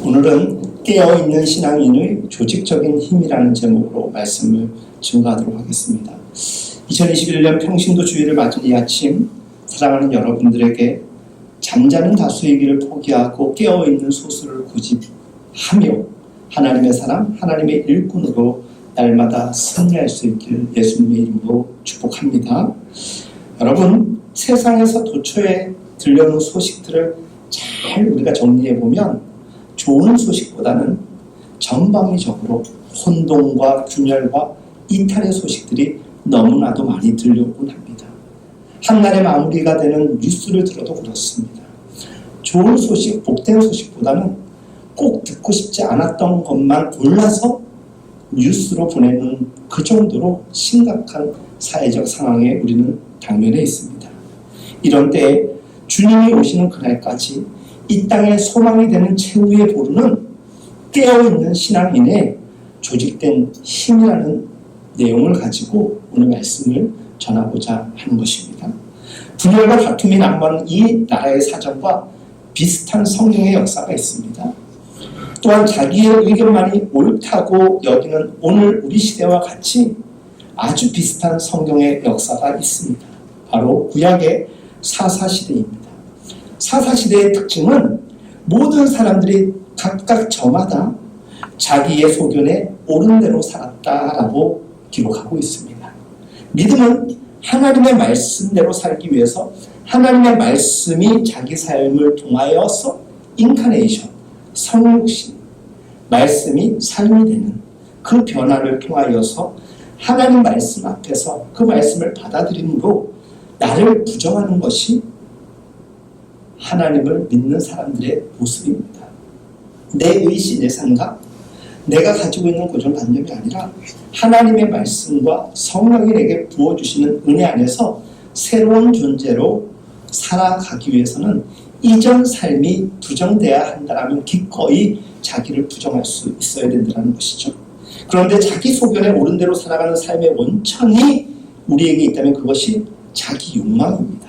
오늘은 깨어있는 신앙인의 조직적인 힘이라는 제목으로 말씀을 증거하도록 하겠습니다. 2021년 평신도 주일을 맞은 이 아침, 사랑하는 여러분들에게 잠자는 다수의 길을 포기하고 깨어있는 소수를 구집하며 하나님의 사람, 하나님의 일꾼으로 날마다 승리할 수 있기를 예수님의 이름으로 축복합니다. 여러분, 세상에서 도처에 들려오는 소식들을 잘 우리가 정리해보면 좋은 소식보다는 전방위적으로 혼동과 균열과 이탈의 소식들이 너무나도 많이 들려오곤 합니다. 한날의 마무리가 되는 뉴스를 들어도 그렇습니다. 좋은 소식, 복된 소식보다는 꼭 듣고 싶지 않았던 것만 골라서 뉴스로 보내는 그 정도로 심각한 사회적 상황에 우리는 당면해 있습니다. 이런 때에 주님이 오시는 그날까지 이 땅의 소망이 되는 최후의 보루는 깨어있는 신앙인의 조직된 힘이라는 내용을 가지고 오늘 말씀을 전하고자 하는 것입니다. 분열과 다툼이 난무하는 이 나라의 사정과 비슷한 성경의 역사가 있습니다. 또한 자기의 의견만이 옳다고 여기는 오늘 우리 시대와 같이 아주 비슷한 성경의 역사가 있습니다. 바로 구약의 사사시대입니다. 사사시대의 특징은 모든 사람들이 각각 저마다 자기의 소견에 옳은 대로 살았다라고 기록하고 있습니다. 믿음은 하나님의 말씀대로 살기 위해서 하나님의 말씀이 자기 삶을 통하여서 인카네이션, 성육신, 말씀이 삶이 되는 그 변화를 통하여서 하나님 말씀 앞에서 그 말씀을 받아들임으로 나를 부정하는 것이 하나님을 믿는 사람들의 모습입니다. 내 의지, 내 생각, 내가 가지고 있는 고정관념이 아니라 하나님의 말씀과 성령이 내게 부어주시는 은혜 안에서 새로운 존재로 살아가기 위해서는 이전 삶이 부정돼야 한다면 기꺼이 자기를 부정할 수 있어야 된다는 것이죠. 그런데 자기 소견에 옳은 대로 살아가는 삶의 원천이 우리에게 있다면 그것이 자기 욕망입니다.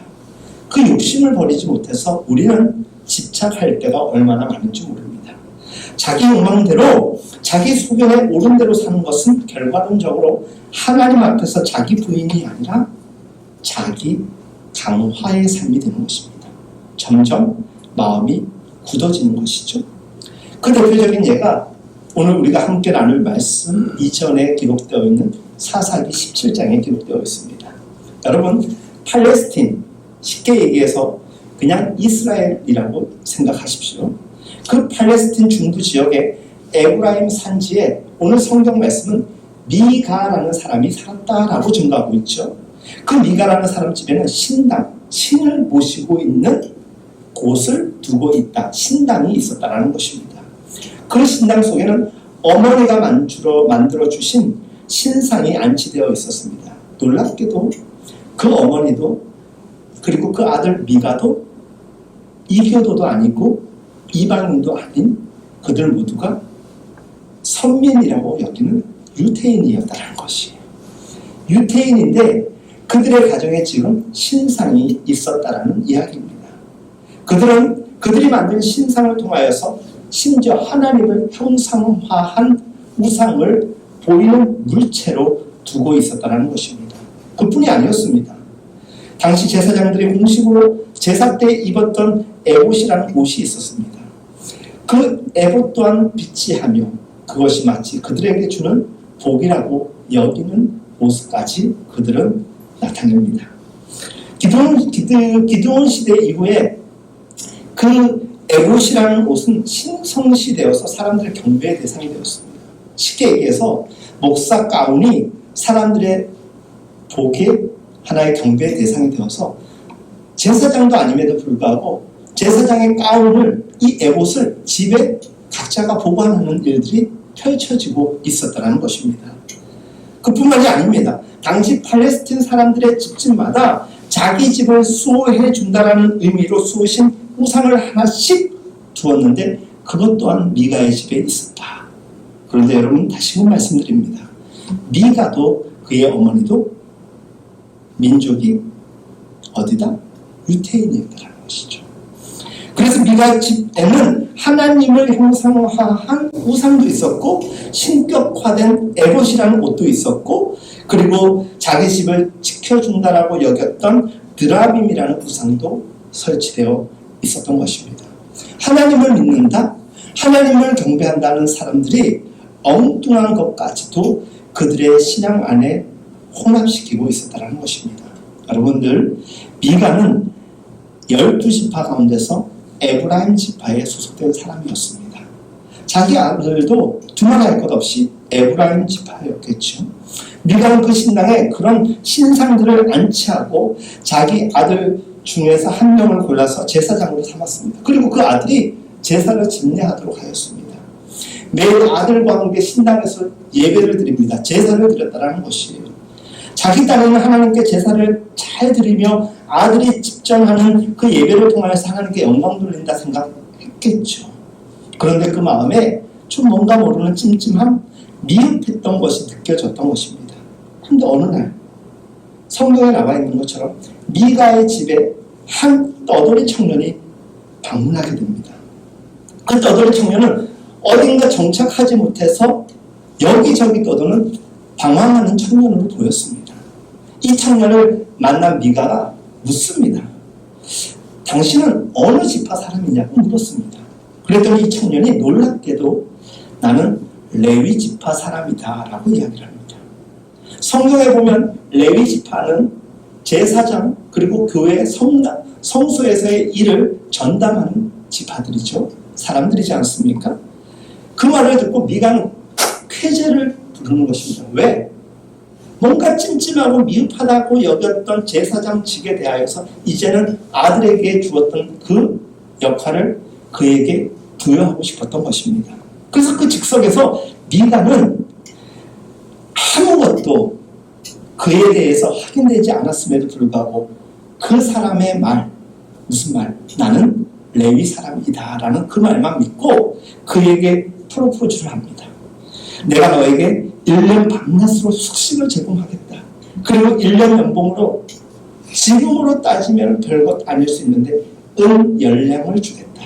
그 욕심을 버리지 못해서 우리는 집착할 때가 얼마나 많은지 모릅니다. 자기 욕망대로 자기 소견에 옳은 대로 사는 것은 결과론적으로 하나님 앞에서 자기 부인이 아니라 자기 강화의 삶이 되는 것입니다. 점점 마음이 굳어지는 것이죠. 그 대표적인 예가 오늘 우리가 함께 나눌 말씀 이전에 기록되어 있는 사사기 17장에 기록되어 있습니다. 여러분, 팔레스틴, 쉽게 얘기해서 그냥 이스라엘이라고 생각하십시오. 그 팔레스틴 중부 지역의 에브라임 산지에 오늘 성경 말씀은 미가라는 사람이 살았다라고 증거하고 있죠. 그 미가라는 사람 집에는 신당, 신을 모시고 있는 곳을 두고 있다. 신당이 있었다라는 것입니다. 그 신당 속에는 어머니가 만들어주신 신상이 안치되어 있었습니다. 놀랍게도 그 어머니도 그리고 그 아들 미가도 이교도도 아니고 이방인도 아닌 그들 모두가 선민이라고 여기는 유태인이었다는 것이에요. 유태인인데 그들의 가정에 지금 신상이 있었다라는 이야기입니다. 그들이 만든 신상을 통하여서 심지어 하나님을 형상화한 우상을 보이는 물체로 두고 있었다는 것입니다. 그뿐이 아니었습니다. 당시 제사장들이 공식으로 제사 때 입었던 에봇이라는 옷이 있었습니다. 그 에봇 또한 비치하며 그것이 마치 그들에게 주는 복이라고 여기는 모습까지 그들은 나타냅니다. 기드온 시대 이후에 그 에봇이라는 옷은 신성시되어서 사람들의 경배의 대상이 되었습니다. 쉽게 얘기해서 목사 가운이 사람들의 복의 하나의 경배의 대상이 되어서 제사장도 아님에도 불구하고 제사장의 가운을 이 에봇을 집에 각자가 보관하는 일들이 펼쳐지고 있었다는 것입니다. 그뿐만이 아닙니다. 당시 팔레스틴 사람들의 집집마다 자기 집을 수호해 준다는 의미로 수호신 우상을 하나씩 두었는데 그것 또한 미가의 집에 있었다. 그런데 여러분 다시금 말씀드립니다. 미가도 그의 어머니도 민족이 어디다? 유태인이었다는 것이죠. 그래서 미가 집에는 하나님을 형상화한 우상도 있었고 신격화된 에봇이라는 옷도 있었고 그리고 자기 집을 지켜준다라고 여겼던 드라빔이라는 우상도 설치되어 있었던 것입니다. 하나님을 믿는다, 하나님을 경배한다는 사람들이 엉뚱한 것까지도 그들의 신앙 안에 혼합시키고 있었다는 것입니다. 여러분들, 미가는 12지파 가운데서 에브라임 지파에 소속된 사람이었습니다. 자기 아들도 두말할 것 없이 에브라임 지파였겠죠. 미가는 그 신당에 그런 신상들을 안치하고 자기 아들 중에서 한 명을 골라서 제사장으로 삼았습니다. 그리고 그 아들이 제사를 집례하도록 하였습니다. 매일 아들과 함께 신당에서 예배를 드립니다. 제사를 드렸다는 것이에요. 자기 딸은 하나님께 제사를 잘 드리며 아들이 집전하는 그 예배를 통하여서 하나님께 영광 돌린다 생각했겠죠. 그런데 그 마음에 좀 뭔가 모르는 찜찜함, 미흡했던 것이 느껴졌던 것입니다. 그런데 어느 날 성경에 나와 있는 것처럼 미가의 집에 한 떠돌이 청년이 방문하게 됩니다. 그 떠돌이 청년은 어딘가 정착하지 못해서 여기저기 떠도는 방황하는 청년으로 보였습니다. 이 청년을 만난 미가가 묻습니다. 당신은 어느 지파 사람이냐고 물었습니다. 그랬더니 이 청년이 놀랍게도 나는 레위 지파 사람이다 라고 이야기를 합니다. 성경에 보면 레위 지파는 제사장 그리고 교회 성소에서의 일을 전담하는 지파들이죠. 사람들이지 않습니까? 그 말을 듣고 미가는 쾌재를 부르는 것입니다. 왜? 뭔가 찜찜하고 미흡하다고 여겼던 제사장직에 대하여서 이제는 아들에게 주었던 그 역할을 그에게 부여하고 싶었던 것입니다. 그래서 그 직석에서 미가는 아무것도 그에 대해서 확인되지 않았음에도 불구하고 그 사람의 말, 무슨 말? 나는 레위 사람이다 라는 그 말만 믿고 그에게 프로포즈를 합니다. 내가 너에게 1년 밤낮으로 숙식을 제공하겠다. 그리고 1년 연봉으로 지금으로 따지면 별것 아닐 수 있는데 은 10량을 주겠다.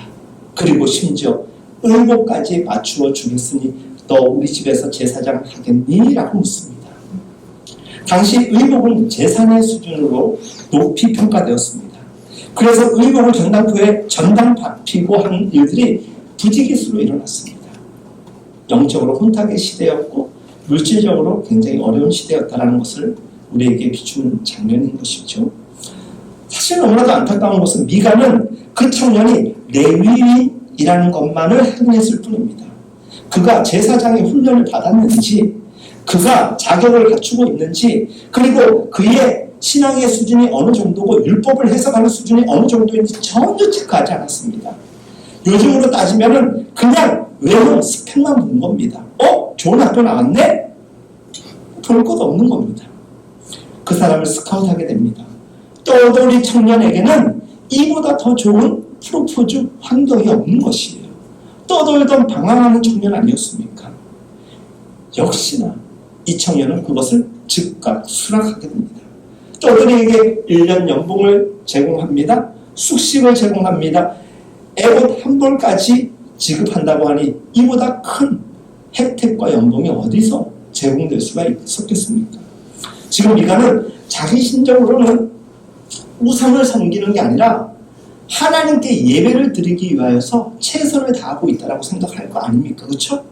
그리고 심지어 의복까지 맞추어 주겠으니 너 우리 집에서 제사장 하겠니? 라고 묻습니다. 당시 의복은 제사의 수준으로 높이 평가되었습니다. 그래서 의복을 전당포에 전당 바피고 한 일들이 부지기수로 일어났습니다. 영적으로 혼탁의 시대였고 물질적으로 굉장히 어려운 시대였다는 것을 우리에게 비추는 장면인 것이죠. 사실 너무나도 안타까운 것은 미가는 그 청년이 레위인이라는 것만을 확인했을 뿐입니다. 그가 제사장의 훈련을 받았는지 그가 자격을 갖추고 있는지 그리고 그의 신앙의 수준이 어느 정도고 율법을 해석하는 수준이 어느 정도인지 전혀 체크하지 않았습니다. 요즘으로 따지면 그냥 외모 스펙만 본 겁니다. 좋은 학교 나왔네? 볼 것 없는 겁니다. 그 사람을 스카웃하게 됩니다. 떠돌이 청년에게는 이보다 더 좋은 프로포즈 환경이 없는 것이에요. 떠돌던 방황하는 청년 아니었습니까? 역시나 이 청년은 그것을 즉각 수락하게 됩니다. 떠돌이에게 1년 연봉을 제공합니다. 숙식을 제공합니다. 에봇 한 벌까지 지급한다고 하니 이보다 큰 혜택과 연봉이 어디서 제공될 수가 있었겠습니까? 지금 미가는 자기 신적으로는 우상을 섬기는 게 아니라 하나님께 예배를 드리기 위하여서 최선을 다하고 있다고 생각할 거 아닙니까? 그렇죠?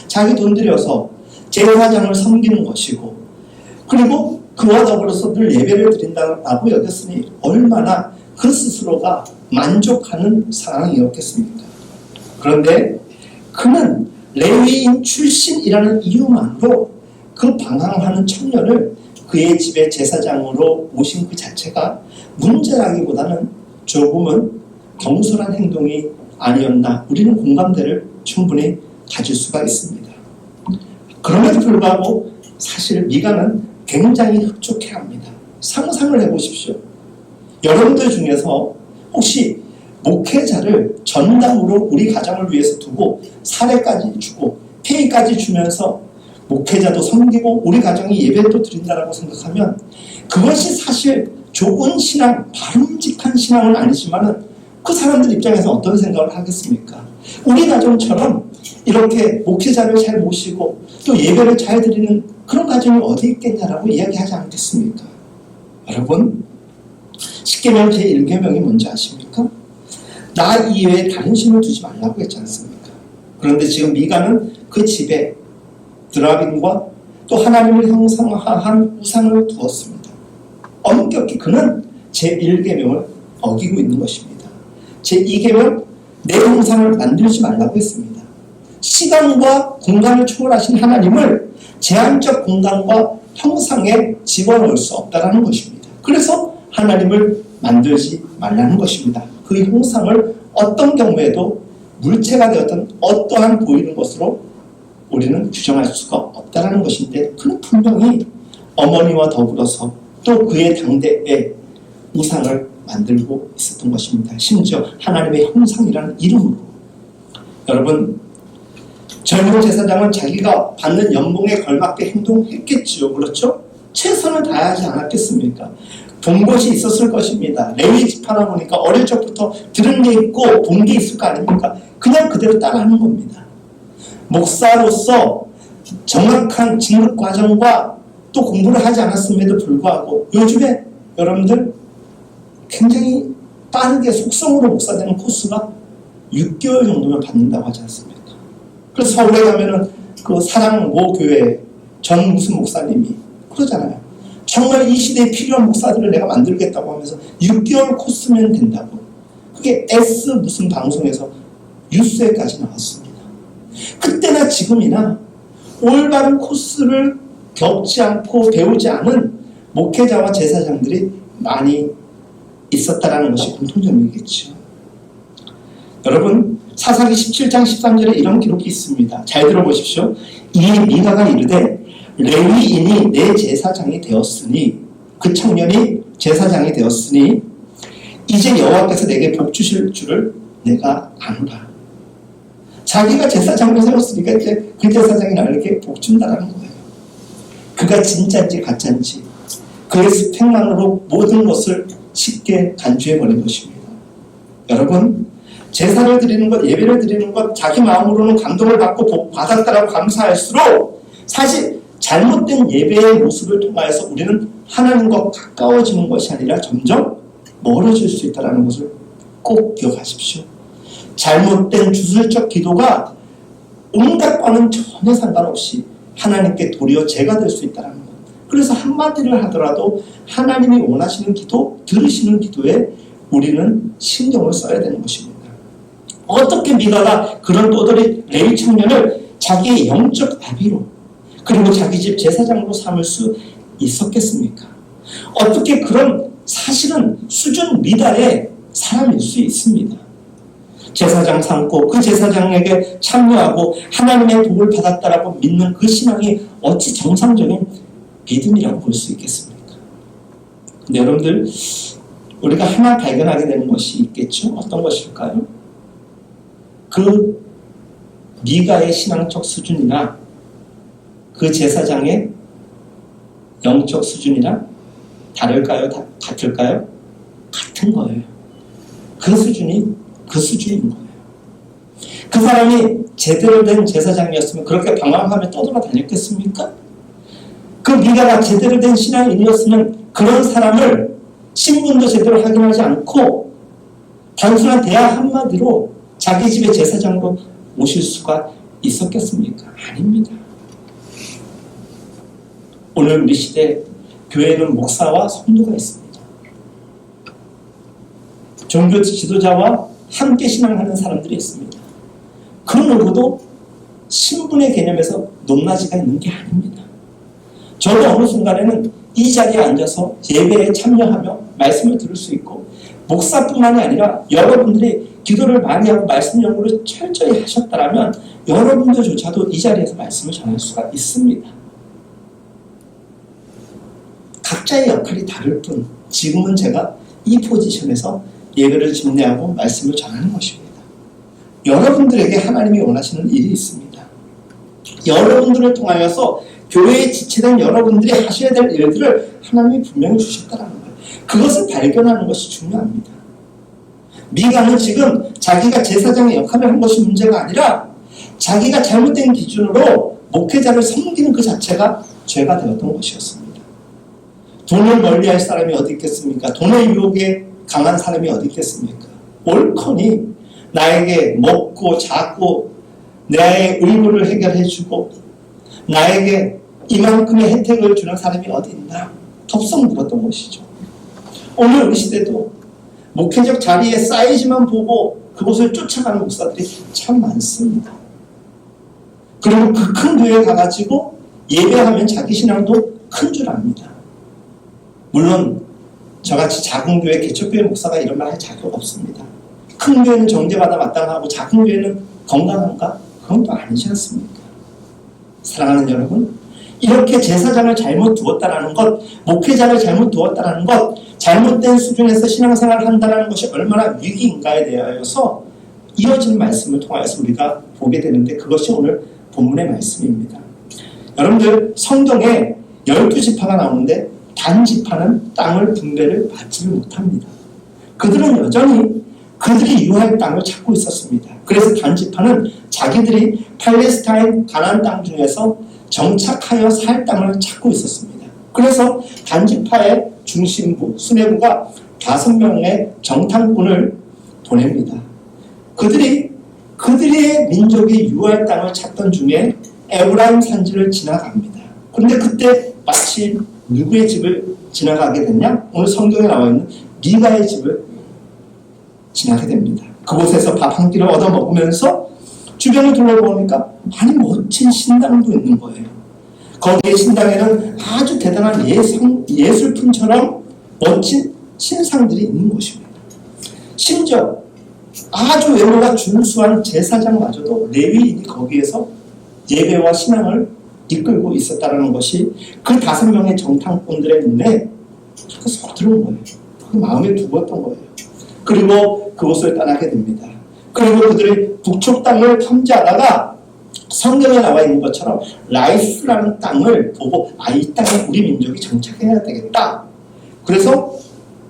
자기 돈 들여서 제사장을 섬기는 것이고 그리고 그와 더불어서 늘 예배를 드린다고 여겼으니 얼마나 그 스스로가 만족하는 상황이었겠습니까? 그런데 그는 레위인 출신이라는 이유만으로 그 방황하는 청년을 그의 집에 제사장으로 모신 그 자체가 문제라기보다는 조금은 경솔한 행동이 아니었나 우리는 공감대를 충분히 가질 수가 있습니다. 그럼에도 불구하고 사실 미가는 굉장히 흡족해합니다. 상상을 해보십시오. 여러분들 중에서 혹시 목회자를 전담으로 우리 가정을 위해서 두고 사례까지 주고 페이까지 주면서 목회자도 섬기고 우리 가정이 예배도 드린다라고 생각하면 그것이 사실 좋은 신앙, 바람직한 신앙은 아니지만 그 사람들 입장에서 어떤 생각을 하겠습니까? 우리 가정처럼 이렇게 목회자를 잘 모시고 또 예배를 잘 드리는 그런 가정이 어디 있겠냐라고 이야기하지 않겠습니까? 여러분, 십계명 제1계명이 뭔지 아십니까? 나 이외에 다른 신을 두지 말라고 했지 않습니까? 그런데 지금 미가는 그 집에 드라빈과 또 하나님을 형상화한 우상을 두었습니다. 엄격히 그는 제1계명을 어기고 있는 것입니다. 제2계명, 내 형상을 만들지 말라고 했습니다. 시간과 공간을 초월하신 하나님을 제한적 공간과 형상에 집어넣을 수 없다는 것입니다. 그래서 하나님을 만들지 말라는 것입니다. 그 형상을 어떤 경우에도 물체가 되었던 어떠한 보이는 것으로 우리는 규정할 수가 없다는 것인데, 그는 분명히 어머니와 더불어서 또 그의 당대에 우상을 만들고 있었던 것입니다. 심지어 하나님의 형상이라는 이름으로. 여러분, 젊은 제사장은 자기가 받는 연봉에 걸맞게 행동했겠지요. 그렇죠? 최선을 다하지 않았겠습니까? 본 것이 있었을 것입니다. 레위 지파나 보니까 어릴 적부터 들은 게 있고 본 게 있을 거 아닙니까? 그냥 그대로 따라하는 겁니다. 목사로서 정확한 진급 과정과 또 공부를 하지 않았음에도 불구하고 요즘에 여러분들 굉장히 빠르게 속성으로 목사되는 코스가 6개월 정도면 받는다고 하지 않습니까? 그래서 서울에 가면은 그 사랑 모 교회 전 무슨 목사님이 그러잖아요. 정말 이 시대에 필요한 목사들을 내가 만들겠다고 하면서 6개월 코스면 된다고. 그게 S 무슨 방송에서 뉴스에까지 나왔습니다. 그때나 지금이나 올바른 코스를 겪지 않고 배우지 않은 목회자와 제사장들이 많이 있었다라는 것이 공통점이겠죠. 여러분, 사사기 17장 13절에 이런 기록이 있습니다. 잘 들어보십시오. 이 미가가 이르되 레위인이 내 제사장이 되었으니, 그 청년이 제사장이 되었으니 이제 여호와께서 내게 복 주실 줄을 내가 아노라. 자기가 제사장을 세웠으니까 이제 그 제사장이 나에게 복 준다라는 거예요. 그가 진짜인지 가짜인지 그의 스펙만으로 모든 것을 쉽게 간주해버린 것입니다. 여러분, 제사를 드리는 것, 예배를 드리는 것, 자기 마음으로는 감동을 받고 복 받았다라고 감사할수록 사실 잘못된 예배의 모습을 통하여서 우리는 하나님과 가까워지는 것이 아니라 점점 멀어질 수 있다는 것을 꼭 기억하십시오. 잘못된 주술적 기도가 온갖과는 전혀 상관없이 하나님께 도리어 죄가 될 수 있다는 것. 그래서 한마디를 하더라도 하나님이 원하시는 기도, 들으시는 기도에 우리는 신경을 써야 되는 것입니다. 어떻게 미가가 그런 또돌이 레위 청년을 자기의 영적 아비로 그리고 자기 집 제사장으로 삼을 수 있었겠습니까? 어떻게 그런 사실은 수준 미달의 사람일 수 있습니다. 제사장 삼고 그 제사장에게 참여하고 하나님의 복을 받았다라고 믿는 그 신앙이 어찌 정상적인 믿음이라고 볼 수 있겠습니까? 근데 여러분들, 우리가 하나 발견하게 되는 것이 있겠죠? 어떤 것일까요? 그 미가의 신앙적 수준이나 그 제사장의 영적 수준이랑 다를까요? 같을까요? 같은 거예요. 그 수준이 그 수준인 거예요. 그 사람이 제대로 된 제사장이었으면 그렇게 방황하며 떠돌아다녔겠습니까? 그 미가가 제대로 된 신앙인이었으면 그런 사람을 신분도 제대로 확인하지 않고 단순한 대화 한마디로 자기 집의 제사장으로 모실 수가 있었겠습니까? 아닙니다. 오늘 우리 시대 교회는 목사와 성도가 있습니다. 종교 지도자와 함께 신앙하는 사람들이 있습니다. 그 누구도 신분의 개념에서 높낮이가 있는 게 아닙니다. 저도 어느 순간에는 이 자리에 앉아서 예배에 참여하며 말씀을 들을 수 있고, 목사뿐만이 아니라 여러분들이 기도를 많이 하고 말씀 연구를 철저히 하셨다면 여러분들조차도 이 자리에서 말씀을 전할 수가 있습니다. 각자의 역할이 다를 뿐, 지금은 제가 이 포지션에서 예배를 집례하고 말씀을 전하는 것입니다. 여러분들에게 하나님이 원하시는 일이 있습니다. 여러분들을 통하여서 교회에 지체된 여러분들이 하셔야 될 일들을 하나님이 분명히 주셨다는 거예요. 그것을 발견하는 것이 중요합니다. 미가는 지금 자기가 제사장의 역할을 한 것이 문제가 아니라 자기가 잘못된 기준으로 목회자를 섬기는 그 자체가 죄가 되었던 것이었습니다. 돈을 멀리할 사람이 어디 있겠습니까? 돈의 유혹에 강한 사람이 어디 있겠습니까? 옳거니 나에게 먹고 자고 나의 의무를 해결해주고 나에게 이만큼의 혜택을 주는 사람이 어디 있나? 덥석 물었던 것이죠. 오늘 우리 시대도 목회적 자리의 사이즈만 보고 그곳을 쫓아가는 목사들이 참 많습니다. 그리고 그 큰 교회에 가가지고 예배하면 자기 신앙도 큰 줄 압니다. 물론 저같이 작은 교회, 개척교회 목사가 이런 말 할 자격 없습니다. 큰 교회는 정죄받아 마땅하고 작은 교회는 건강한가? 그건 또 아니지 않습니까? 사랑하는 여러분, 이렇게 제사장을 잘못 두었다라는 것, 목회자를 잘못 두었다라는 것, 잘못된 수준에서 신앙생활을 한다는 것이 얼마나 위기인가에 대하여서 이어진 말씀을 통하여서 우리가 보게 되는데 그것이 오늘 본문의 말씀입니다. 여러분들 성경에 12지파가 나오는데 단지파는 땅을 분배를 받지 못합니다. 그들은 여전히 그들이 유할 땅을 찾고 있었습니다. 그래서 단지파는 자기들이 팔레스타인 가나안 땅 중에서 정착하여 살 땅을 찾고 있었습니다. 그래서 단지파의 중심부, 수뇌부가 5명의 정탐꾼을 보냅니다. 그들의 민족이 유할 땅을 찾던 중에 에브라임 산지를 지나갑니다. 그런데 그때 마치 누구의 집을 지나가게 됐냐? 오늘 성경에 나와 있는 미가의 집을 지나게 됩니다. 그곳에서 밥 한 끼를 얻어 먹으면서 주변을 둘러보니까 아니 멋진 신당도 있는 거예요. 거기에 신당에는 아주 대단한 예술품처럼 멋진 신상들이 있는 것입니다. 심지어 아주 외모가 준수한 제사장마저도 레위인이 거기에서 예배와 신앙을 이끌고 있었다는 것이 그 5명의 정탐꾼들의 눈에 쏙 들어온 거예요. 그 마음에 두었던 거예요. 그리고 그곳을 떠나게 됩니다. 그리고 그들이 북쪽 땅을 탐지하다가 성경에 나와 있는 것처럼 라이스라는 땅을 보고 이 땅에 우리 민족이 정착해야 되겠다. 그래서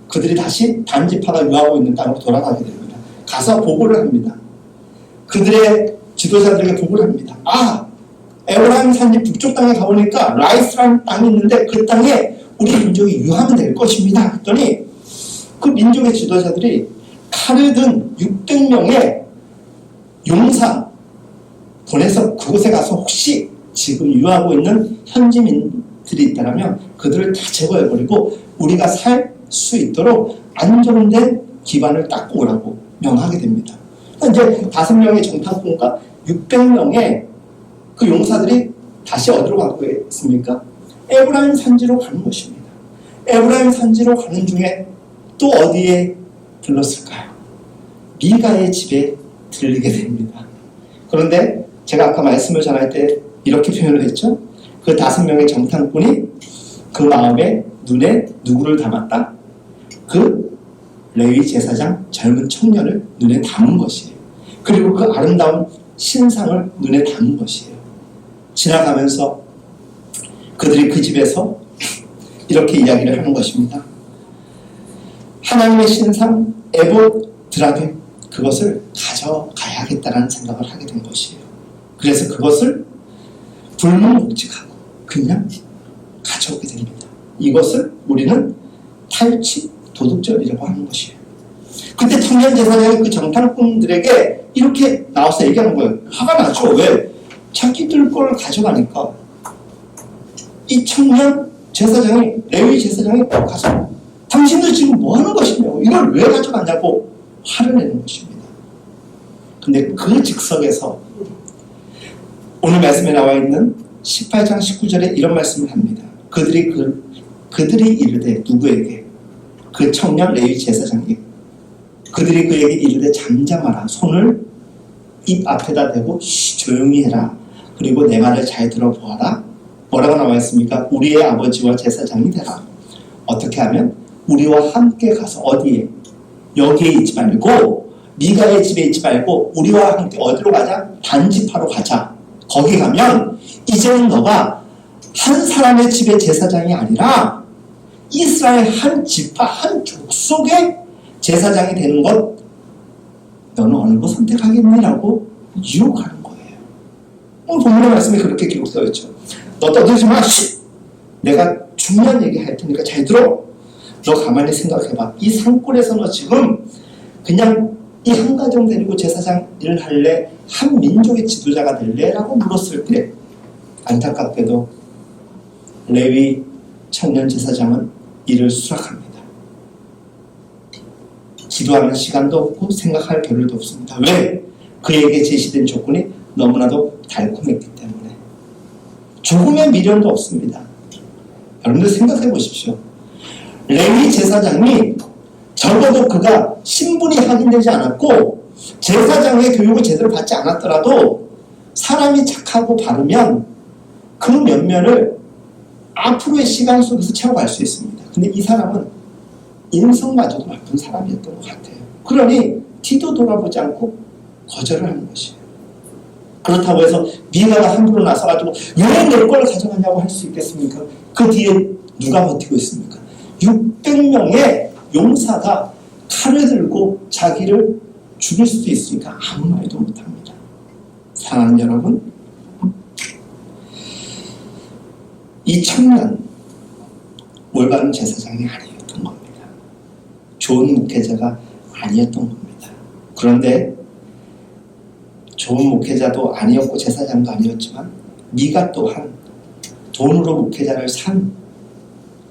그들이 다시 단지파가 유하고 있는 땅으로 돌아가게 됩니다. 가서 보고를 합니다. 그들의 지도자들에게 보고를 합니다. 에브라임 산지 북쪽 땅에 가보니까 라이스라는 땅이 있는데 그 땅에 우리 민족이 유하면 될 것입니다. 했더니 그 민족의 지도자들이 칼을 든 600명의 용사 보내서 그곳에 가서 혹시 지금 유하고 있는 현지민들이 있다면 그들을 다 제거해버리고 우리가 살 수 있도록 안정된 기반을 닦고 오라고 명하게 됩니다. 이제 5명의 정탐꾼과 600명의 그 용사들이 다시 어디로 가고 있습니까? 에브라임 산지로 가는 것입니다. 에브라임 산지로 가는 중에 또 어디에 들렀을까요? 미가의 집에 들리게 됩니다. 그런데 제가 아까 말씀을 전할 때 이렇게 표현을 했죠. 그 5명의 정탐꾼이 그 마음에 눈에 누구를 담았다? 그 레위 제사장 젊은 청년을 눈에 담은 것이에요. 그리고 그 아름다운 신상을 눈에 담은 것이에요. 지나가면서 그들이 그 집에서 이렇게 이야기를 하는 것입니다. 하나님의 신상 에봇 드라빔 그것을 가져가야겠다는 생각을 하게 된 것이에요. 그래서 그것을 불문묵직하고 그냥 가져오게 됩니다. 이것을 우리는 탈취 도둑질이라고 하는 것이에요. 그때 청년 제사장이 그 정탐꾼들에게 이렇게 나와서 얘기하는 거예요. 화가 나죠. 왜? 자기들 걸 가져가니까 이 청년 제사장이 레위 제사장이 가서 당신들 지금 뭐 하는 것이냐고 이걸 왜 가져갔냐고 화를 내는 것입니다. 근데 그 즉석에서 오늘 말씀에 나와 있는 18장 19절에 이런 말씀을 합니다. 그들이 이르되 누구에게? 그 청년 레위 제사장에게 그들이 그에게 이르되 잠잠하라. 손을 입 앞에다 대고 조용히 해라. 그리고 내 말을 잘 들어보아라. 뭐라고 나와 있습니까? 우리의 아버지와 제사장이 되라. 어떻게 하면? 우리와 함께 가서 어디에? 여기에 있지 말고 미가의 집에 있지 말고 우리와 함께 어디로 가자? 단지파로 가자. 거기 가면 이제는 너가 한 사람의 집의 제사장이 아니라 이스라엘 한 지파 한 족속의 제사장이 되는 것 너는 어느 거 선택하겠니라고 유혹하는 거예요. 오늘 본문의 말씀에 그렇게 기록되어 있죠. 너 떠들지 마. 내가 중요한 얘기 할 테니까 잘 들어. 너 가만히 생각해봐. 이 산골에서 너 지금 그냥 이 한 가정 데리고 제사장 일을 할래? 한 민족의 지도자가 될래? 라고 물었을 때 안타깝게도 레위 청년 제사장은 이를 수락합니다. 기도하는 시간도 없고 생각할 겨를도 없습니다. 왜? 그에게 제시된 조건이 너무나도 달콤했기 때문에. 조금의 미련도 없습니다. 여러분들 생각해 보십시오. 레위 제사장이 적어도 그가 신분이 확인되지 않았고 제사장의 교육을 제대로 받지 않았더라도 사람이 착하고 바르면 그 면면을 앞으로의 시간 속에서 채워갈 수 있습니다. 근데 이 사람은 인성마저도 나쁜 사람이었던 것 같아요. 그러니 뒤도 돌아보지 않고 거절을 하는 것이에요. 그렇다고 해서 미가가 함부로 나서가지고 왜 내 걸 가져가냐고 할 수 있겠습니까? 그 뒤에 누가 버티고 있습니까? 600명의 용사가 칼을 들고 자기를 죽일 수도 있으니까 아무 말도 못합니다. 사랑하는 여러분, 이 청년 올바른 제사장이 아니었던 겁니다. 좋은 목회자가 아니었던 겁니다. 그런데 좋은 목회자도 아니었고 제사장도 아니었지만 미가 또한 돈으로 목회자를 산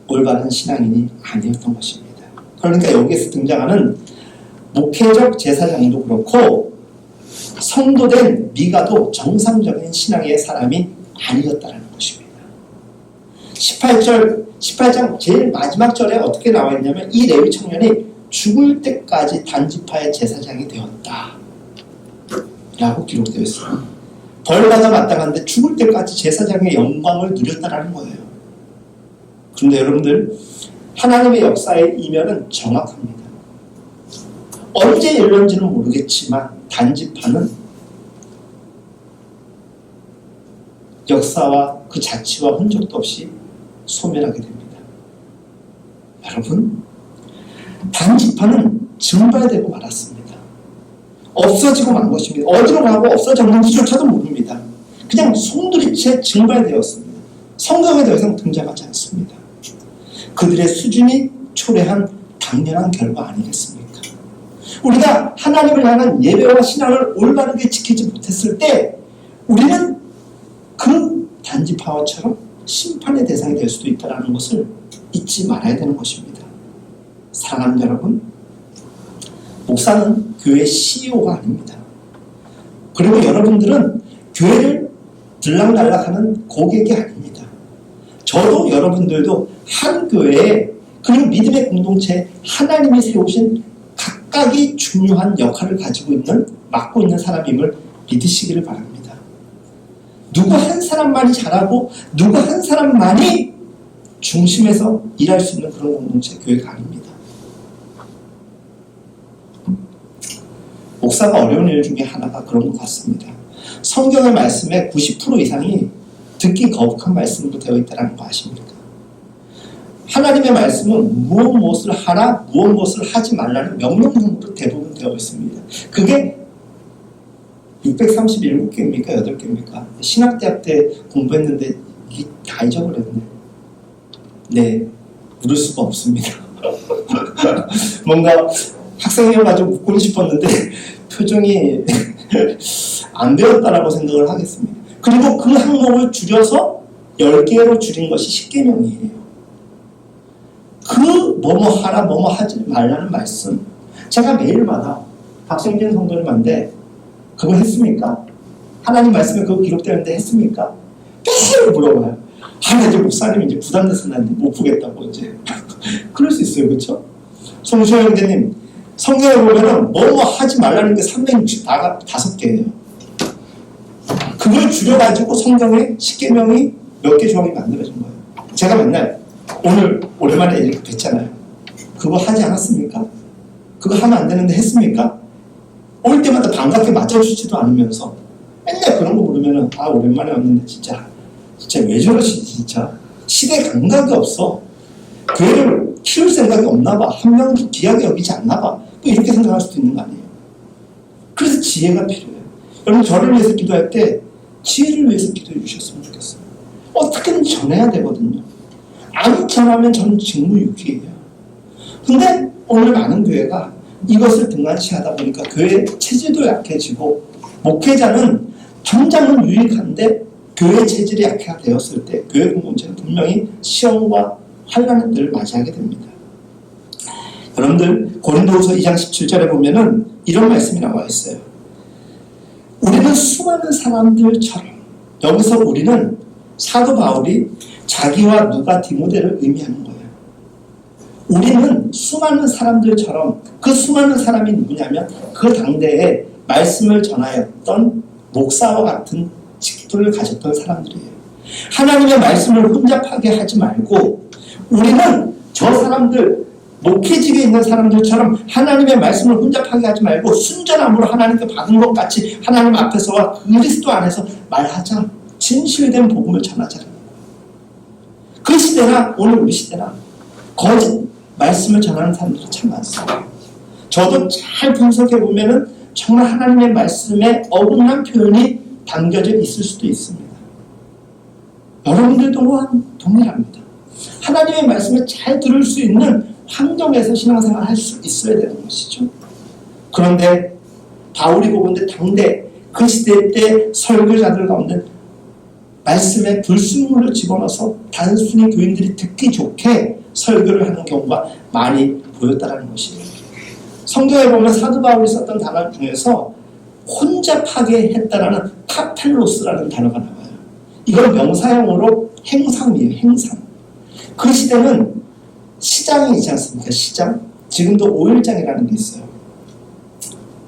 올바른 신앙인이 아니었던 것입니다. 그러니까 여기에서 등장하는 목회적 제사장도 그렇고 성도된 미가도 정상적인 신앙의 사람이 아니었다는 것입니다. 18장 제일 마지막 절에 어떻게 나와 있냐면 이 레위 청년이 죽을 때까지 단지파의 제사장이 되었다 라고 기록되어 있습니다. 벌받아 마땅한데 죽을 때까지 제사장의 영광을 누렸다라는 거예요. 그런데 여러분들 하나님의 역사의 이면은 정확합니다. 언제 일어난지는 모르겠지만 단지파는 역사와 그 자취와 흔적도 없이 소멸하게 됩니다. 여러분, 단지파는 증발되고 말았습니다. 없어지고 만 것입니다. 어디로 가고 없어졌는지조차도 모릅니다. 그냥 송두리째 증발되었습니다. 성경에 더 이상 등장하지 않습니다. 그들의 수준이 초래한 당연한 결과 아니겠습니까? 우리가 하나님을 향한 예배와 신앙을 올바르게 지키지 못했을 때 우리는 그 단지파와처럼 심판의 대상이 될 수도 있다는 것을 잊지 말아야 되는 것입니다. 사랑하는 여러분, 목사는 교회 CEO가 아닙니다. 그리고 여러분들은 교회를 들락날락하는 고객이 아닙니다. 저도 여러분들도 한 교회에 그리고 믿음의 공동체에 하나님이 세우신 각각이 중요한 역할을 가지고 있는, 맡고 있는 사람임을 믿으시기를 바랍니다. 누구 한 사람만이 잘하고 누구 한 사람만이 중심에서 일할 수 있는 그런 공동체 교회가 아닙니다. 목사가 어려운 일 중에 하나가 그런 것 같습니다. 성경의 말씀의 90% 이상이 듣기 거북한 말씀으로 되어 있다는 거 아십니까? 하나님의 말씀은 무엇을 하라, 무엇을 하지 말라는 명령문으로 대부분 되어 있습니다. 그게 637개입니까? 8개입니까? 신학대학 때 공부했는데 이게 다 잊어버렸네. 네, 물을 수가 없습니다. 뭔가 학생이어가지고 묻고 싶었는데 표정이 안 배웠다라고 생각을 하겠습니다. 그리고 그 항목을 줄여서 10개로 줄인 것이 10계명이에요. 그 뭐뭐 하라 뭐뭐 하지 말라는 말씀, 제가 매일마다 박성진 성도님한테 그거 했습니까? 하나님 말씀에 그거 기록되는데 했습니까? 계속 물어봐요. 나 이제 목사님이 이제 부담돼서 난 못 보겠다고 이제 그럴 수 있어요. 그렇죠? 송수호 형제님, 성경에 보면은 뭐뭐 하지 말라는 게 365개예요. 그걸 줄여가지고 성경에 10계명이 몇 개 조항이 만들어진 거예요. 제가 맨날 오늘 오랜만에 이렇게 뵀잖아요. 그거 하지 않았습니까? 그거 하면 안 되는데 했습니까? 올 때마다 반갑게 맞아주지도 않으면서 맨날 그런 거 물으면은 아 오랜만에 왔는데 진짜 왜 저러시지 진짜 시대 감각이 없어. 교회를 키울 생각이 없나 봐. 한 명도 귀하게 여기지 않나 봐. 또 이렇게 생각할 수도 있는 거 아니에요. 그래서 지혜가 필요해요. 여러분 저를 위해서 기도할 때 지혜를 위해서 기도해 주셨으면 좋겠어요. 어떻게든 전해야 되거든요. 안 전하면 저는 직무유기예요. 근데 오늘 많은 교회가 이것을 등한시하다 보니까 교회 체질도 약해지고 목회자는 당장은 유익한데 교회 체질이 약화되었을 때 교회 공동체는 분명히 시험과 환난을 맞이하게 됩니다. 여러분들 고린도후서 2장 17절에 보면은 이런 말씀이 나와 있어요. 우리는 수많은 사람들처럼, 여기서 우리는 사도 바울이 자기와 누가 디모데를 의미하는 거예요. 우리는 수많은 사람들처럼, 그 수많은 사람이 누구냐면 그 당대에 말씀을 전하였던 목사와 같은 직분을 가졌던 사람들이에요. 하나님의 말씀을 혼잡하게 하지 말고 우리는 저 사람들, 목회직에 있는 사람들처럼 하나님의 말씀을 혼잡하게 하지 말고 순전함으로 하나님께 받은 것 같이 하나님 앞에서와 그리스도 안에서 말하자. 진실된 복음을 전하자는 거예요. 그 시대나 오늘 우리 시대나 거짓 말씀을 전하는 사람들이 참 많습니다. 저도 잘 분석해 보면은 정말 하나님의 말씀에 어긋난 표현이 담겨져 있을 수도 있습니다. 여러분들 또한 동일합니다. 하나님의 말씀을 잘 들을 수 있는 환경에서 신앙생활을 할 수 있어야 되는 것이죠. 그런데 바울이 보건대 당대 그 시대 때 설교자들 가운데 말씀에 불순물을 집어넣어서 단순히 교인들이 듣기 좋게 설교를 하는 경우가 많이 보였다는 것이에요. 성경에 보면 사도 바울이 썼던 단어 중에서 혼잡하게 했다라는 카펠로스라는 단어가 나와요. 이건 명사형으로 행상이에요. 행상. 그 시대는 시장이 있지 않습니까? 시장. 지금도 오일장이라는 게 있어요.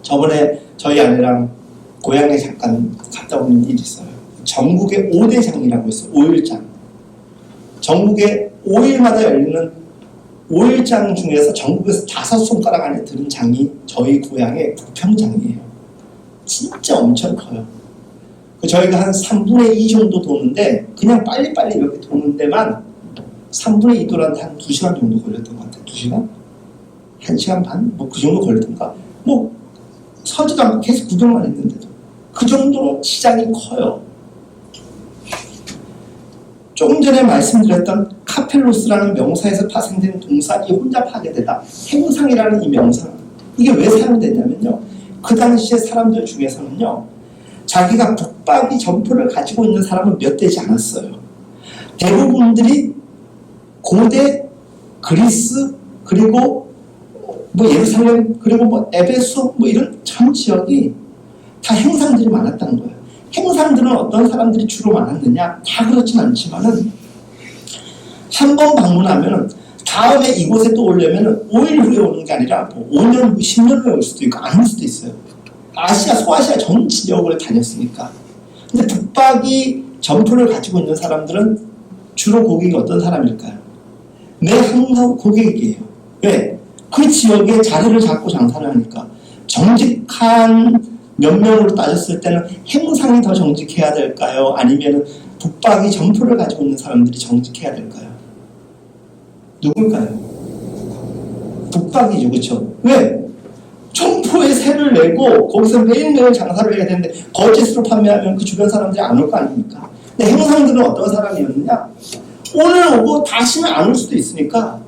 저번에 저희 아내랑 고향에 잠깐 갔다 오는 일이 있어요. 전국의 5대 장이라고 있어요. 오일장. 전국에 5일마다 열리는 오일장 중에서 전국에서 5손가락 안에 드는 장이 저희 고향의 부평장이에요. 진짜 엄청 커요. 저희가 한 3분의 2 정도 도는데 그냥 빨리빨리 이렇게 도는 데만 3분의 2 돌았는데 한 2시간 정도 걸렸던 것 같아요. 2시간? 1시간 반? 뭐 그 정도 걸렸던가? 뭐 서지도 않고 계속 구경만 했는데도 그 정도 시장이 커요. 조금 전에 말씀드렸던 카펠로스라는 명사에서 파생된 동사 이 혼잡하게 되다. 행상이라는 이 명사 이게 왜 사용되냐면요. 그 당시에 사람들 중에서는요. 자기가 북박이 점포를 가지고 있는 사람은 몇 되지 않았어요. 대부분들이 고대 그리스 그리고 뭐 예루살렘 그리고 뭐 에베소 뭐 이런 전 지역이 다 행상들이 많았다는 거예요. 행상들은 어떤 사람들이 주로 많았느냐? 다 그렇진 않지만은 한 번 방문하면은 다음에 이곳에 또 오려면은 5일 후에 오는 게 아니라 뭐 5년 후, 10년 후에 올 수도 있고 안 올 수도 있어요. 아시아, 소아시아 전 지역을 다녔으니까. 근데 북박이 점포를 가지고 있는 사람들은 주로 고객이 어떤 사람일까요? 항상 고객이에요. 왜? 그 지역에 자리를 잡고 장사를 하니까 정직한 몇 명으로 따졌을 때는 행상이 더 정직해야 될까요? 아니면 북박이 점포를 가지고 있는 사람들이 정직해야 될까요? 누굴까요? 북박이죠. 그렇죠? 왜? 점포에 세를 내고 거기서 매일매일 장사를 해야 되는데 거짓으로 판매하면 그 주변 사람들이 안 올 거 아닙니까? 근데 행상들은 어떤 사람이었느냐? 오늘 오고 다시는 안 올 수도 있으니까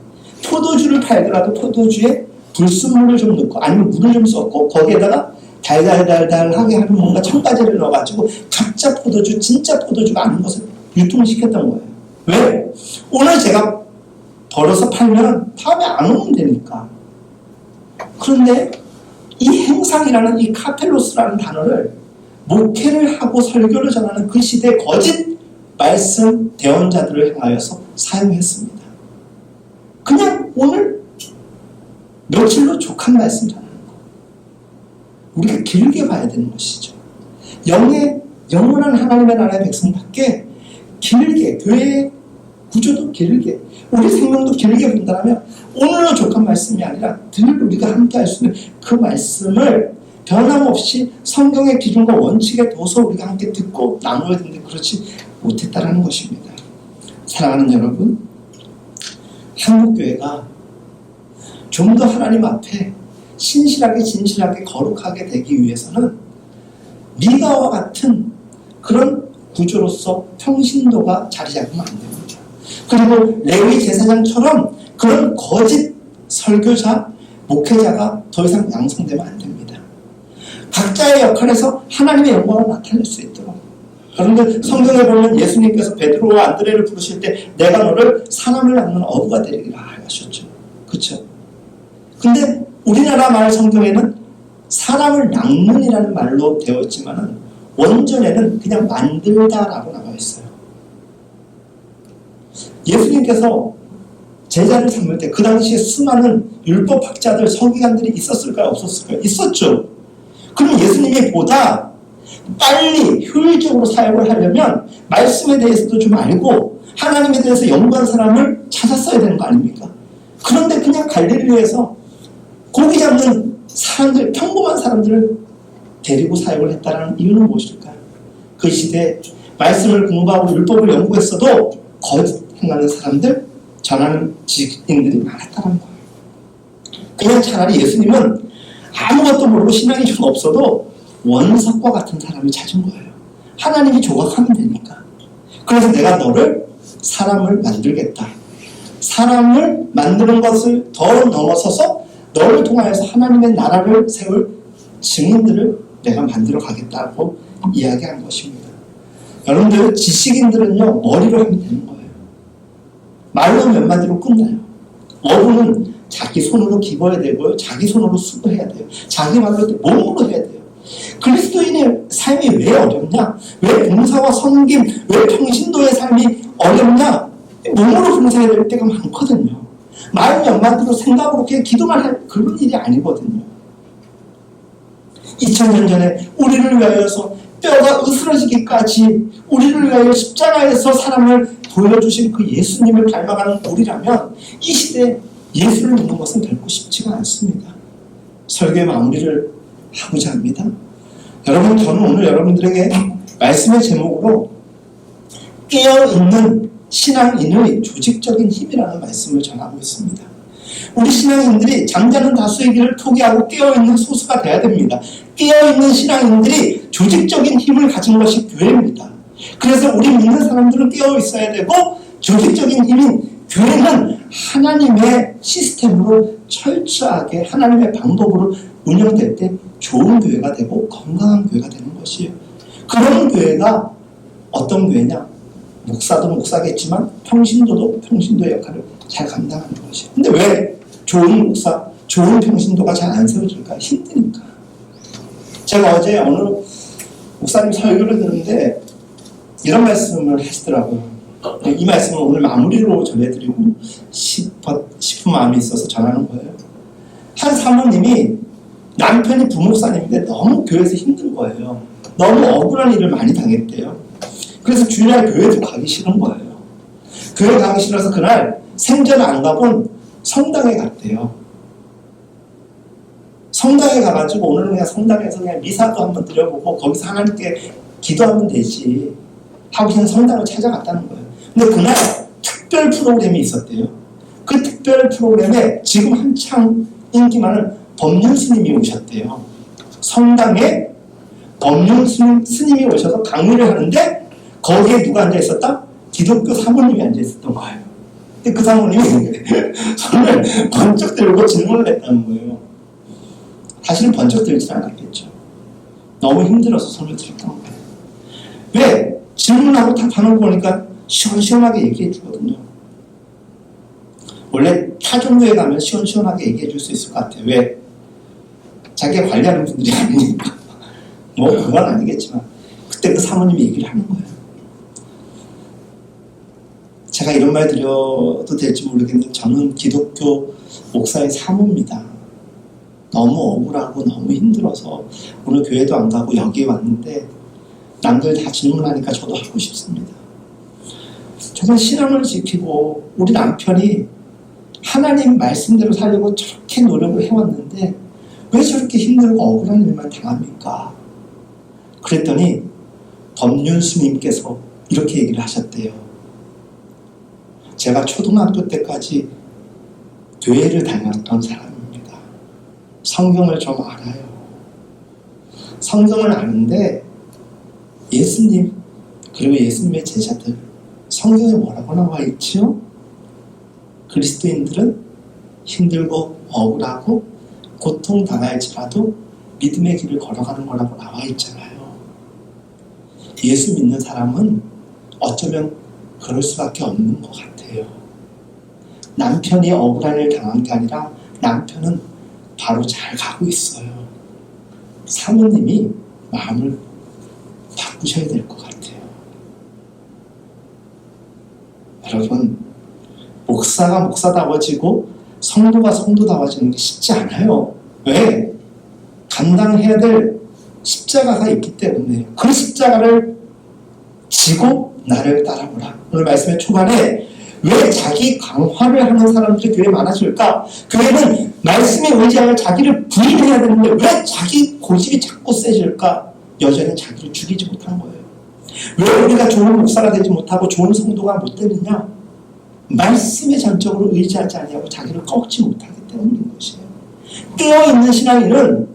포도주를 팔더라도 포도주에 불순물을 좀 넣고 아니면 물을 좀 섞고 거기에다가 달달달달하게 하는 뭔가 첨가제를 넣어가지고 가짜 포도주, 진짜 포도주가 아닌 것을 유통시켰던 거예요. 왜? 오늘 제가 벌어서 팔면 다음에 안 오면 되니까. 그런데 이 행상이라는 이 카펠로스라는 단어를 목회를 하고 설교를 전하는 그 시대 거짓 말씀 대언자들을 향하여서 사용했습니다. 그냥 오늘 며칠로 족한 말씀 전하는 거. 우리가 길게 봐야 되는 것이죠. 영원한 하나님의 나라의 백성밖에 길게, 교회의 구조도 길게, 우리 생명도 길게 본다면 오늘로 족한 말씀이 아니라 늘 우리가 함께 할 수 있는 그 말씀을 변함없이 성경의 기준과 원칙에 둬서 우리가 함께 듣고 나눠야 되는데 그렇지 못했다라는 것입니다. 사랑하는 여러분, 한국교회가 좀 더 하나님 앞에 신실하게 진실하게 거룩하게 되기 위해서는 미가와 같은 그런 구조로서 평신도가 자리 잡으면 안 됩니다. 그리고 레위 제사장처럼 그런 거짓 설교자, 목회자가 더 이상 양성되면 안 됩니다. 각자의 역할에서 하나님의 영광을 나타낼 수 있도록. 그런데 성경에 보면 예수님께서 베드로와 안드레를 부르실 때 내가 너를 사람을 낳는 어부가 되리라 하셨죠. 그렇죠? 근데 우리나라 말 성경에는 사람을 낳는이라는 말로 되어 있지만은 원전에는 그냥 만들다라고 나와 있어요. 예수님께서 제자를 삼을 때 그 당시에 수많은 율법학자들, 서기관들이 있었을까요? 없었을까요? 있었죠. 그럼 예수님이 보다 빨리 효율적으로 사역을 하려면 말씀에 대해서도 좀 알고 하나님에 대해서 연구한 사람을 찾았어야 되는 거 아닙니까? 그런데 그냥 갈릴리에서 고기 잡는 사람들, 평범한 사람들을 데리고 사역을 했다는 이유는 무엇일까요? 그 시대에 말씀을 공부하고 율법을 연구했어도 거짓 행하는 사람들, 전하는 지식인들이 많았다는 거예요. 그냥 차라리 예수님은 아무것도 모르고 신앙이 좀 없어도 원석과 같은 사람을 찾은 거예요. 하나님이 조각하면 되니까. 그래서 내가 너를 사람을 만들겠다. 사람을 만드는 것을 더 넘어서서 너를 통하여서 하나님의 나라를 세울 증인들을 내가 만들어 가겠다고 이야기한 것입니다. 여러분들 지식인들은요 머리로 하면 되는 거예요. 말로 몇 마디로 끝나요. 어부는 자기 손으로 기버야 되고요. 자기 손으로 수고해야 돼요. 자기 말로 몸으로 해야 돼요. 그리스도인의 삶이 왜 어렵냐? 왜 봉사와 섬김, 왜 평신도의 삶이 어렵냐? 몸으로 봉사해야 될 때가 많거든요. 말 몇 마디로 생각으로 그냥 기도만 할 그런 일이 아니거든요. 2000년 전에 우리를 위하여서 뼈가 으스러지기까지 우리를 위하여 십자가에서 사람을 보여주신 그 예수님을 닮아가는 우리라면 이 시대에 예수를 믿는 것은 결코 쉽지가 않습니다. 설교의 마무리를 하고자 합니다. 여러분, 저는 오늘 여러분들에게 말씀의 제목으로 깨어있는 신앙인의 조직적인 힘이라는 말씀을 전하고 있습니다. 우리 신앙인들이 잠자는 다수의 길을 포기하고 깨어있는 소수가 되어야 됩니다. 깨어있는 신앙인들이 조직적인 힘을 가진 것이 교회입니다. 그래서 우리 믿는 사람들은 깨어있어야 되고 조직적인 힘인 교회는 하나님의 시스템으로 철저하게 하나님의 방법으로 운영될 때 좋은 교회가 되고 건강한 교회가 되는 것이에요. 그런 교회가 어떤 교회냐? 목사도 목사겠지만 평신도도 평신도의 역할을 잘 감당하는 것이에요. 근데 왜 좋은 목사, 좋은 평신도가 잘 안 세워질까? 힘드니까. 제가 어제 어느 목사님 설교를 듣는데 이런 말씀을 하시더라고요. 이 말씀은 오늘 마무리로 전해드리고 싶은 마음이 있어서 전하는 거예요. 한 사모님이 남편이 부목사님인데 너무 교회에서 힘든 거예요. 너무 억울한 일을 많이 당했대요. 그래서 주일날 교회도 가기 싫은 거예요. 교회 가기 싫어서 그날 생전 안 가본 성당에 갔대요. 성당에 가가지고 오늘은 그냥 성당에서 그냥 미사도 한번 드려보고 거기서 하나님께 기도하면 되지 하고 그냥 성당을 찾아갔다는 거예요. 근데 그날 특별 프로그램이 있었대요. 그 특별 프로그램에 지금 한창 인기 많은 법륜 스님이 오셨대요. 성당에 법륜 스님이 오셔서 강의를 하는데 거기에 누가 앉아있었다? 기독교 사모님이 앉아있었던 거예요. 근데 그 사모님이 손을 번쩍 들고 질문을 했다는 거예요. 사실은 번쩍 들진 않았겠죠. 너무 힘들어서 손을 들었던 거예요. 왜? 질문하고 답하는 거 보니까 시원시원하게 얘기해 주거든요. 원래 타 종교에 가면 시원시원하게 얘기해 줄 수 있을 것 같아요. 왜? 자기가 관리하는 분들이 아니니까. 뭐 그건 아니겠지만 그때 그 사모님이 얘기를 하는 거예요. 제가 이런 말 드려도 될지 모르겠는데 저는 기독교 목사의 사모입니다. 너무 억울하고 너무 힘들어서 오늘 교회도 안 가고 여기에 왔는데 남들 다 질문하니까 저도 하고 싶습니다. 정말 신앙을 지키고 우리 남편이 하나님 말씀대로 살려고 저렇게 노력을 해왔는데 왜 저렇게 힘들고 억울한 일만 당합니까? 그랬더니 법륜 스님께서 이렇게 얘기를 하셨대요. 제가 초등학교 때까지 교회를 다녔던 사람입니다. 성경을 좀 알아요. 성경을 아는데 예수님 그리고 예수님의 제자들 성경에 뭐라고 나와 있지요? 그리스도인들은 힘들고 억울하고 고통당할지라도 믿음의 길을 걸어가는 거라고 나와 있잖아요. 예수 믿는 사람은 어쩌면 그럴 수밖에 없는 것 같아요. 남편이 억울한 일 당한 게 아니라 남편은 바로 잘 가고 있어요. 사모님이 마음을 바꾸셔야 될 것 같아요. 여러분, 목사가 목사다워지고 성도가 성도다워지는 게 쉽지 않아요. 왜? 감당해야 될 십자가가 있기 때문에 그 십자가를 지고 나를 따라오라. 오늘 말씀의 초반에 왜 자기 강화를 하는 사람들이 교회에 많아질까? 교회는 말씀에 의지하여 자기를 부인해야 되는데 왜 자기 고집이 자꾸 세질까? 여전히 자기를 죽이지 못한 거예요. 왜 우리가 좋은 목사가 되지 못하고 좋은 성도가 못 되느냐? 말씀에 전적으로 의지하지 아니하고 자기를 꺾지 못하기 때문인 것이에요. 깨어있는 신앙인은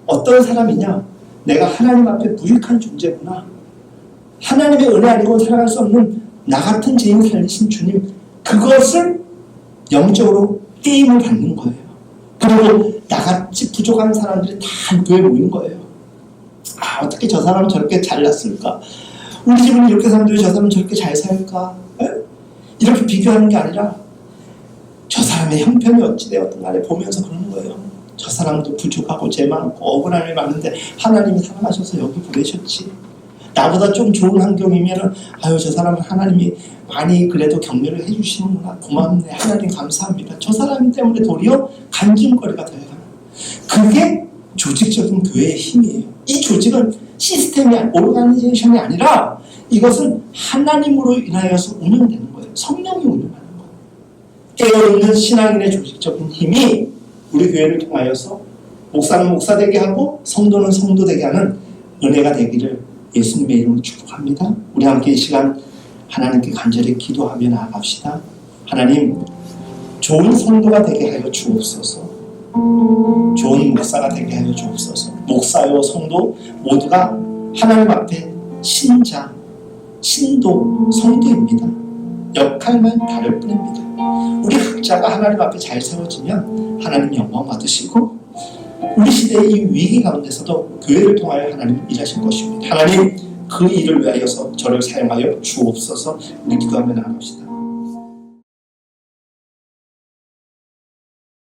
어떤 사람이냐? 내가 하나님 앞에 무익한 존재구나. 하나님의 은혜 아니고 살아갈 수 없는 나 같은 죄인 살리신 주님, 그것을 영적으로 게임을 받는 거예요. 그리고 나같이 부족한 사람들이 다 교회에 모인 거예요. 아, 어떻게 저 사람은 저렇게 잘났을까? 우리 집은 이렇게 사는데 저 사람은 저렇게 잘 살까? 에? 이렇게 비교하는 게 아니라 저 사람의 형편이 어찌 되었든 간에 보면서 그러는 거예요. 저 사람도 부족하고 죄 많고 억울한 일 많은데 하나님이 사랑하셔서 여기 보내셨지. 나보다 좀 좋은 환경이면은 아유 저 사람은 하나님이 많이 그래도 격려를 해주시는구나. 고맙네. 하나님 감사합니다. 저 사람 때문에 도리어 간증거리가 되어가는. 그게 조직적인 교회의 힘이에요. 이 조직은 시스템이 오르가니제이션이 아니라 이것은 하나님으로 인하여서 운영되는 거예요. 성령이 운영하는 거예요. 깨어있는 신앙인의 조직적인 힘이 우리 교회를 통하여서 목사는 목사 되게 하고 성도는 성도 되게 하는 은혜가 되기를 예수님의 이름으로 축복합니다. 우리 함께 이 시간 하나님께 간절히 기도하며 나아갑시다. 하나님, 좋은 성도가 되게 하여 주옵소서. 좋은 목사가 되게 하여 주옵소서. 목사요 성도 모두가 하나님 앞에 신자, 신도, 성도입니다. 역할만 다를 뿐입니다. 우리 각자가 하나님 앞에 잘 세워지면 하나님 영광 받으시고 우리 시대의 이 위기 가운데서도 교회를 통하여 하나님 일하실 것입니다. 하나님 그 일을 위하여서 저를 사용하여 주옵소서. 우리 기도하며 나갑시다.